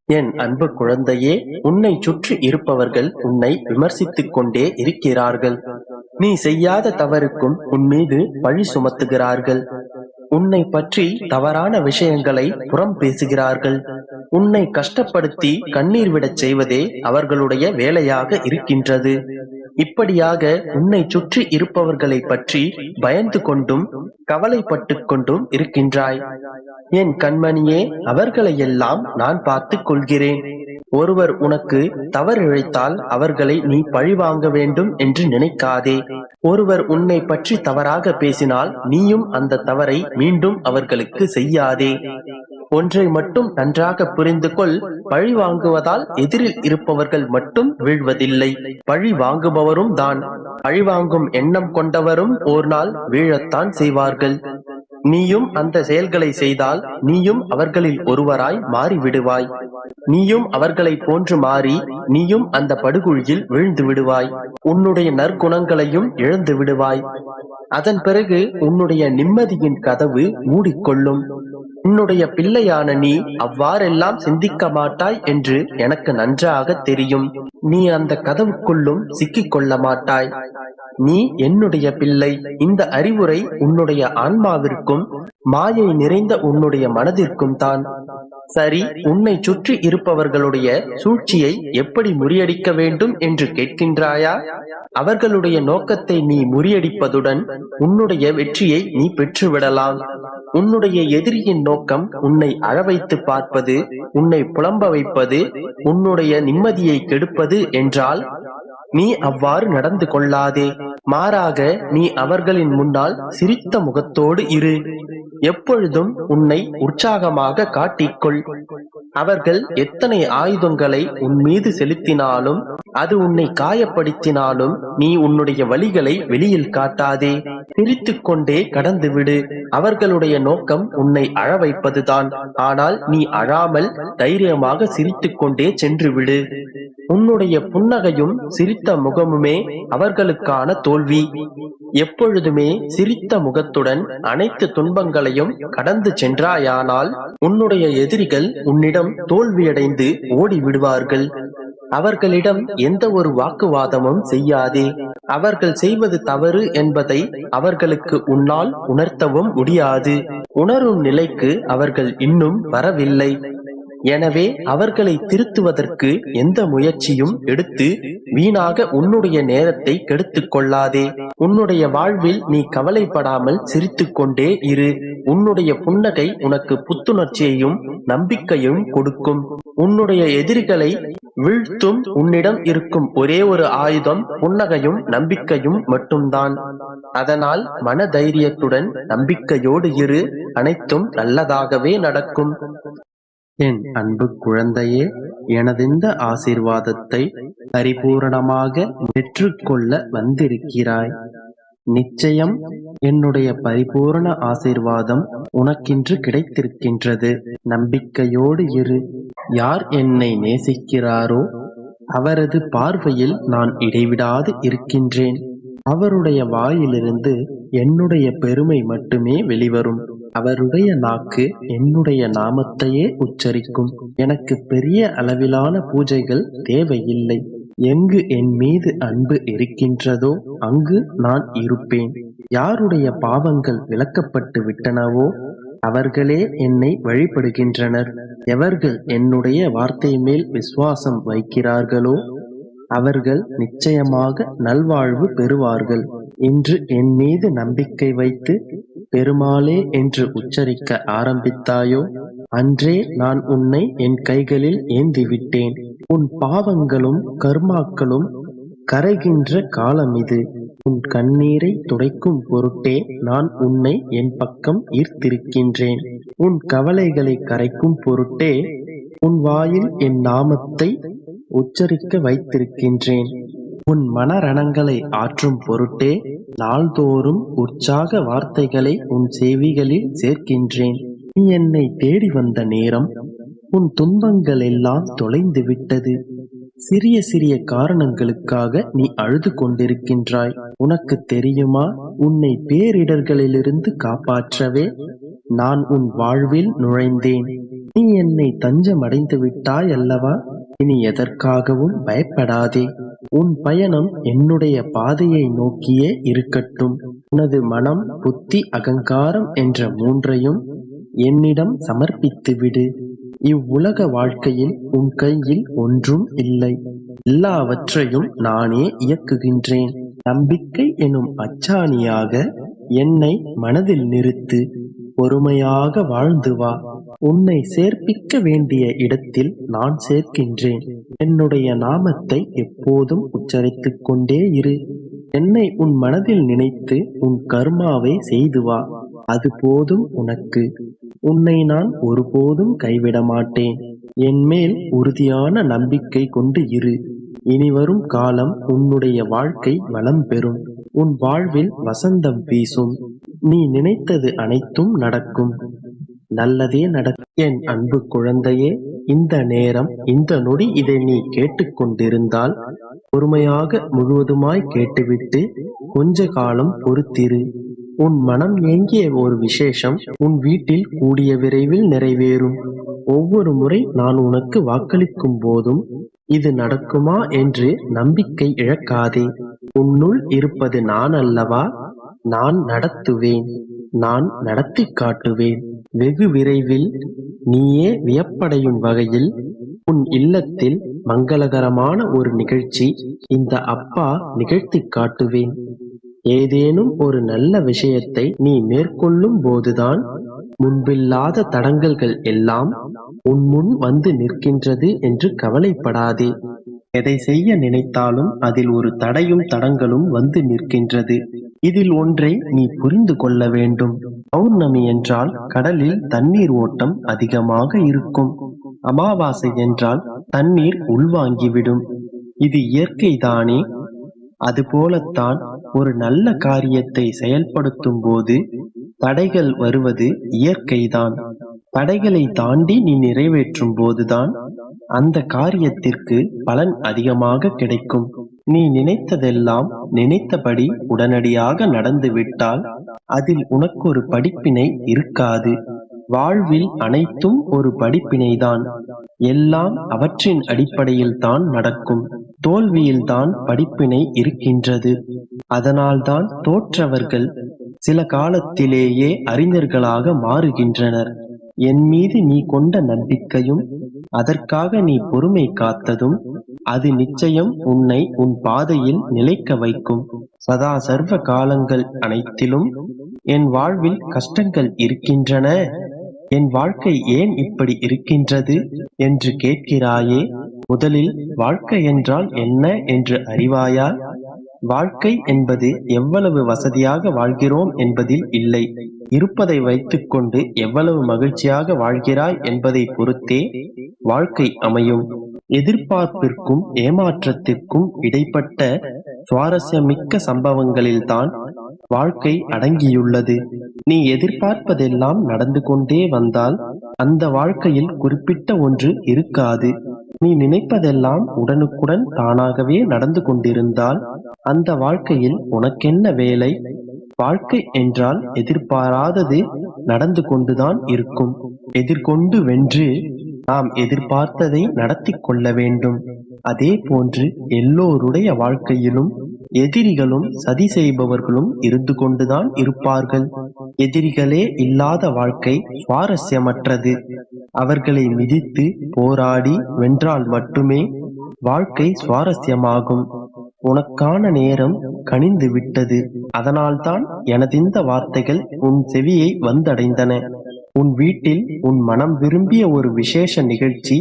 என் அன்பு குழந்தையே, உன்னை சுற்றி இருப்பவர்கள் உன்னை விமர்சித்துக் கொண்டே இருக்கிறார்கள். நீ செய்யாத தவறுக்கும் உன் மீது பழி சுமத்துகிறார்கள். உன்னை பற்றி தவறான விஷயங்களை புறம் பேசுகிறார்கள். உன்னை கஷ்டப்படுத்தி கண்ணீர் விடச் செய்வதே அவர்களுடைய வேலையாக இருக்கின்றது. இப்படியாக உன்னை சுற்றி இருப்பவர்களை பற்றி பயந்து கொண்டும் கவலைப்பட்டு கொண்டும் இருக்கின்றாய். என் கண்மணியே, அவர்களையெல்லாம் நான் பார்த்துக் கொள்கிறேன். ஒருவர் உனக்கு தவறிழைத்தால் அவர்களை நீ பழிவாங்க வேண்டும் என்று நினைக்காதே. ஒருவர் உன்னை பற்றி தவறாக பேசினால் நீயும் அந்த தவறை மீண்டும் அவர்களுக்கு செய்யாதே. ஒன்றை மட்டும் நன்றாக புரிந்து கொள், பழி வாங்குவதால் எதிரில் இருப்பவர்கள் மட்டும் வீழ்வதில்லை, பழி வாங்குபவரும் தான். பழி வாங்கும் எண்ணம் கொண்டவரும் ஒரு நாள் வீழத்தான் செய்வார்கள். நீயும் அந்த செயல்களை செய்தால் நீயும் அவர்களில் ஒருவராய் மாறிவிடுவாய். நீயும் அவர்களை போன்று மாறி நீயும் அந்த படுகுழியில் விழுந்து விடுவாய். உன்னுடைய நற்குணங்களையும் இழந்து விடுவாய். அதன் பிறகு உன்னுடைய நிம்மதியின் கதவு மூடிக்கொள்ளும். உன்னுடைய பிள்ளையான நீ அவ்வாறெல்லாம் சிந்திக்க மாட்டாய் என்று எனக்கு நன்றாக தெரியும். நீ அந்த கதவுக்குள்ளும் சிக்கிக் கொள்ள மாட்டாய். நீ என்னுடைய பிள்ளை. இந்த அறிவுரை உன்னுடைய ஆன்மாவிற்கும் மாயை நிறைந்த உன்னுடைய மனதிற்கும் தான். சரி, உன்னை சுற்றி இருப்பவர்களுடைய சூழ்ச்சியை எப்படி முறியடிக்க வேண்டும் என்று கேட்கின்றாயா? அவர்களுடைய நோக்கத்தை நீ முறியடிப்பதுடன் உன்னுடைய வெற்றியை நீ பெற்றுவிடலாம். உன்னுடைய எதிரியின் நோக்கம் உன்னை அழவைத்து பார்ப்பது, உன்னை புலம்ப வைப்பது, உன்னுடைய நிம்மதியை கெடுப்பது என்றால் நீ அவ்வாறு நடந்து கொள்ளாதே. மாறாக நீ அவர்களின் முன்னால் சிரித்த முகத்தோடு இரு. எப்பொழுதும் உன்னை உற்சாகமாக காட்டிக்கொள். அவர்கள் எத்தனை ஆயுதங்களை உன் மீது செலுத்தினாலும், அது உன்னை காயப்படுத்தினாலும் நீ உன்னுடைய வலிகளை வெளியில் காட்டாதே. சிரித்துக் கொண்டே கடந்து விடு. அவர்களுடைய நோக்கம் உன்னை அழ வைப்பதுதான். ஆனால் நீ அழாமல் தைரியமாக சிரித்துக் கொண்டே சென்று விடு. உன்னுடைய புன்னகையும் சிரித்த முகமுமே அவர்களுக்கான தோல்வி. எப்பொழுதுமே சிரித்த முகத்துடன் அனைத்து துன்பங்களையும் கடந்து சென்றாயானால் உன்னுடைய எதிரிகள் உன்னிடம் தோல்வியடைந்து ஓடி விடுவார்கள். அவர்களிடம் எந்த ஒரு வாக்குவாதமும் செய்யாதே. அவர்கள் செய்வது தவறு என்பதை அவர்களுக்கு உன்னால் உணர்த்தவும் முடியாது. உணரும் நிலைக்கு அவர்கள் இன்னும் வரவில்லை. எனவே அவர்களை திருத்துவதற்கு எந்த முயற்சியும் எடுத்து வீணாக உன்னுடைய நேரத்தை கெடுத்துக் கொள்ளாதே. உன்னுடைய வாழ்வில் நீ கவலைப்படாமல் சிரித்துக் கொண்டே இரு. உன்னுடைய புன்னகை உனக்கு புத்துணர்ச்சியையும் நம்பிக்கையும் கொடுக்கும். உன்னுடைய எதிரிகளை வீழ்த்தும் உன்னிடம் இருக்கும் ஒரே ஒரு ஆயுதம் புன்னகையும் நம்பிக்கையும் மட்டும்தான். அதனால் மன தைரியத்துடன் நம்பிக்கையோடு இரு. அனைத்தும் நல்லதாகவே நடக்கும். என் அன்பு குழந்தையே, எனதிந்த ஆசீர்வாதத்தை பரிபூரணமாக பெற்றுக்கொள்ள வந்திருக்கிறாய். நிச்சயம் என்னுடைய பரிபூரண ஆசீர்வாதம் உனக்கின்று கிடைத்திருக்கின்றது. நம்பிக்கையோடு இரு. யார் என்னை நேசிக்கிறாரோ அவரது பார்வையில் நான் இடைவிடாது இருக்கின்றேன். அவருடைய வாயிலிருந்து என்னுடைய பெருமை மட்டுமே வெளிவரும். அவருடைய நாக்கு என்னுடைய நாமத்தையே உச்சரிக்கும். எனக்கு பெரிய அளவிலான பூஜைகள் தேவையில்லை. எங்கு என் மீது அன்பு இருக்கின்றதோ அங்கு நான் இருப்பேன். யாருடைய பாவங்கள் விலக்கப்பட்டு விட்டனவோ அவர்களே என்னை வழிபடுகின்றனர். எவர்கள் என்னுடைய வார்த்தை மேல் விசுவாசம் வைக்கிறார்களோ அவர்கள் நிச்சயமாக நல்வாழ்வு பெறுவார்கள். இன்று என் மீது நம்பிக்கை வைத்து பெருமாளே என்று உச்சரிக்க ஆரம்பித்தாயோ அன்றே நான் உன்னை என் கைகளில் ஏந்திவிட்டேன். உன் பாவங்களும் கர்மாக்களும் கரைகின்ற காலம் இது. உன் கண்ணீரை துடைக்கும் பொருட்டே நான் உன்னை என் பக்கம் ஈர்த்திருக்கின்றேன். உன் கவலைகளை கரைக்கும் பொருட்டே உன் வாயில் என் நாமத்தை உச்சரிக்க வைத்திருக்கின்றேன். உன் மனரணங்களை ஆற்றும் பொருட்டே நாள்தோறும் உற்சாக வார்த்தைகளை உன் செவிகளில் சேர்க்கின்றேன். நீ என்னை தேடி வந்த நேரம் உன் துன்பங்கள் எல்லாம் தொலைந்து விட்டது. சிறிய சிறிய காரணங்களுக்காக நீ அழுது கொண்டிருக்கின்றாய். உனக்கு தெரியுமா, உன்னை பேரிடர்களிலிருந்து காப்பாற்றவே நான் உன் வாழ்வில் நுழைந்தேன். நீ என்னை தஞ்சமடைந்து விட்டாய் அல்லவா? இனி எதற்காகவும் பயப்படாதே. உன் பயணம் என்னுடைய பாதையை நோக்கியே இருக்கட்டும். உனது மனம், புத்தி, அகங்காரம் என்ற மூன்றையும் என்னிடம் சமர்ப்பித்து விடு. இவ்வுலக வாழ்க்கையில் உன் கையில் ஒன்றும் இல்லை. எல்லாவற்றையும் நானே இயக்குகின்றேன். நம்பிக்கை எனும் அச்சாணியாக என்னை மனதில் நிறுத்து. பொறுமையாக வாழ்ந்து வா. உன்னை சேர்ப்பிக்க வேண்டிய இடத்தில் நான் சேர்க்கின்றேன். என்னுடைய நாமத்தை எப்போதும் உச்சரித்துக் கொண்டே இரு. என்னை உன் மனதில் நினைத்து உன் கர்மாவை செய்து வா. அது போதும் உனக்கு. உன்னை நான் ஒருபோதும் கைவிட மாட்டேன். என் மேல் உறுதியான நம்பிக்கை கொண்டு இரு. இனிவரும் காலம் உன்னுடைய வாழ்க்கை வளம் பெறும். உன் வாழ்வில் வசந்தம் வீசும். நீ நினைத்தது அனைத்தும் நடக்கும். நல்லதே நடக்கும். என் அன்பு குழந்தையே, இந்த நேரம், இந்த நொடி இதை நீ கேட்டுக்கொண்டிருந்தால் பொறுமையாக முழுவதுமாய் கேட்டுவிட்டு கொஞ்ச காலம் பொறுத்திரு. உன் மனம் ஏங்கிய ஒரு விசேஷம் உன் வீட்டில் கூடிய விரைவில் நிறைவேறும். ஒவ்வொரு முறை நான் உனக்கு வாக்களிக்கும் போதும் இது நடக்குமா என்று நம்பிக்கை இழக்காதே. உன்னுள் இருப்பது நான் அல்லவா? நான் நடத்துவேன். நான் நடத்தி காட்டுவேன். வெகு விரைவில் நீயே வியப்படையும் வகையில் உன் இல்லத்தில் மங்களகரமான ஒரு நிகழ்ச்சி இந்த அப்பா நிகழ்த்தி காட்டுவேன். ஏதேனும் ஒரு நல்ல விஷயத்தை நீ மேற்கொள்ளும் போதுதான் முன்பில்லாத தடங்கல்கள் எல்லாம் உன் முன் வந்து நிற்கின்றது என்று கவலைப்படாதே. எதை செய்ய நினைத்தாலும் அதில் ஒரு தடையும் தடங்களும் வந்து நிற்கின்றது. இதில் ஒன்றை நீ புரிந்து கொள்ள வேண்டும். பௌர்ணமி என்றால் கடலில் தண்ணீர் ஓட்டம் அதிகமாக இருக்கும். அமாவாசை என்றால் தண்ணீர் உள்வாங்கிவிடும். இது இயற்கைதானே? அதுபோலத்தான் ஒரு நல்ல காரியத்தை செயல்படுத்தும் போது தடைகள் வருவது இயற்கைதான். தடைகளை தாண்டி நீ நிறைவேற்றும் போதுதான் அந்த காரியத்திற்கு பலன் அதிகமாக கிடைக்கும். நீ நினைத்ததெல்லாம் நினைத்தபடி உடனடியாக நடந்துவிட்டால் அதில் உனக்கு ஒரு படிப்பினை இருக்காது. வாழ்வில் அனைத்தும் ஒரு படிப்பினைதான். எல்லாம் அவற்றின் அடிப்படையில் தான் நடக்கும். தோல்வியில்தான் படிப்பினை இருக்கின்றது. அதனால்தான் தோற்றவர்கள் சில காலத்திலேயே அறிஞர்களாக மாறுகின்றனர். என் மீது நீ கொண்ட நம்பிக்கையும் அதற்காக நீ பொறுமை காத்ததும் அது நிச்சயம் உன்னை உன் பாதையில் நிலைக்க வைக்கும். சதா சர்வ காலங்கள் அனைத்திலும் என் வாழ்வில் கஷ்டங்கள் இருக்கின்றன, என் வாழ்க்கை ஏன் இப்படி இருக்கின்றது என்று கேட்கிறாயே. முதலில் வாழ்க்கை என்றால் என்ன என்று அறிவாயா? வாழ்க்கை என்பது எவ்வளவு வசதியாக வாழ்கிறோம் என்பதில் இல்லை, இருப்பதை வைத்துக்கொண்டு எவ்வளவு மகிழ்ச்சியாக வாழ்கிறாய் என்பதை பொறுத்தே வாழ்க்கை அமையும். எதிர்பார்ப்பிற்கும் ஏமாற்றத்திற்கும் இடைப்பட்ட சுவாரஸ்யமிக்க சம்பவங்களில்தான் வாழ்க்கை அடங்கியுள்ளது. நீ எதிர்பார்ப்பதெல்லாம் நடந்து கொண்டே வந்தால் அந்த வாழ்க்கையில் குறிப்பிட்ட ஒன்று இருக்காது. நீ நினைப்பதெல்லாம் உடனுக்குடன் தானாகவே நடந்து கொண்டிருந்தால் அந்த வாழ்க்கையில் உனக்கென்ன வேலை? வாழ்க்கை என்றால் எதிர்பாராதது நடந்து கொண்டுதான் இருக்கும். எதிர்கொண்டு வென்று நாம் எதிர்பார்த்ததை நடத்தி கொள்ள வேண்டும். அதே போன்று எல்லோருடைய வாழ்க்கையிலும் எதிரிகளும் சதி செய்பவர்களும் இருந்து கொண்டுதான் இருப்பார்கள். எதிரிகளே இல்லாத வாழ்க்கை சுவாரஸ்யமற்றது. அவர்களை மிதித்து போராடி வென்றால் மட்டுமே வாழ்க்கை சுவாரஸ்யமாகும். உனக்கான நேரம் கனிந்து விட்டது. அதனால்தான் எனதிந்த வார்த்தைகள் உன் செவியை வந்தடைந்தன. உன் வீட்டில் உன் மனம் விரும்பிய ஒரு விசேஷ நிகழ்ச்சி